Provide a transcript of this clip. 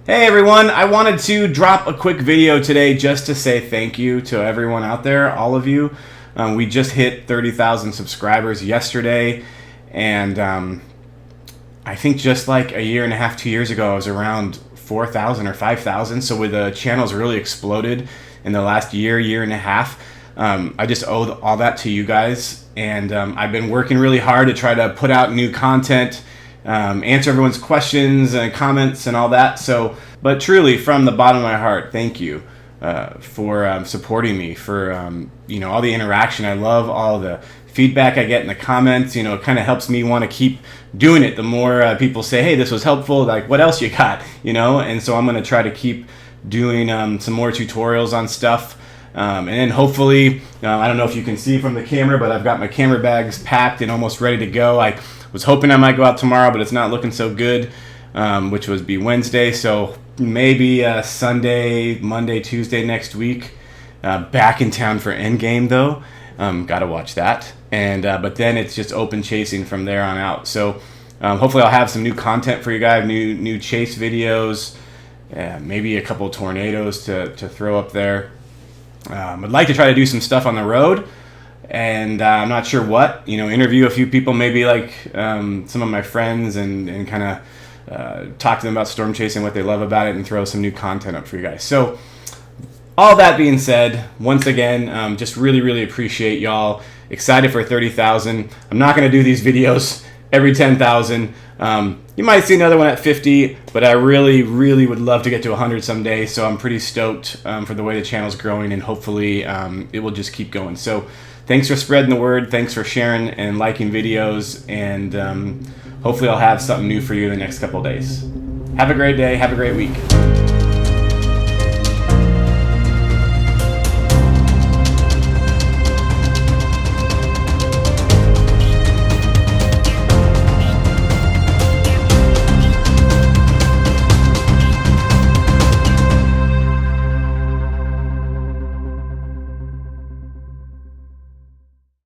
Hey everyone, I wanted to drop a quick video today just to say thank you to everyone out there, all of you. We just hit 30,000 subscribers yesterday, and I think just like a year and a half, 2 years ago, I was around 4,000 or 5,000. So with the channel's really exploded in the last year and a half. I just owe all that to you guys, and I've been working really hard to try to put out new content, answer everyone's questions and comments and all that. So, but truly, from the bottom of my heart, thank you for supporting me, for all the interaction. I love all the feedback I get in the comments. It kind of helps me want to keep doing it. The more people say, hey, this was helpful, like, what else you got? And so I'm going to try to keep doing some more tutorials on stuff. And then hopefully, I don't know if you can see from the camera, but I've got my camera bags packed and almost ready to go. I was hoping I might go out tomorrow, but it's not looking so good, which would be Wednesday. So maybe Sunday, Monday, Tuesday next week. Back in town for Endgame, though. Gotta watch that. And but then it's just open chasing from there on out. So hopefully I'll have some new content for you guys, new chase videos, maybe a couple tornadoes to throw up there. I'd like to try to do some stuff on the road, and I'm not sure what. Interview a few people, maybe like some of my friends, and kind of talk to them about storm chasing, what they love about it, and throw some new content up for you guys. So all that being said, once again, just really appreciate y'all. Excited for 30,000. I'm not going to do these videos every 10,000. You might see another one at 50, but I really would love to get to 100 someday. So I'm pretty stoked for the way the channel's growing, and hopefully it will just keep going. So thanks for spreading the word. Thanks for sharing and liking videos, and hopefully I'll have something new for you in the next couple of days. Have a great day. Have a great week.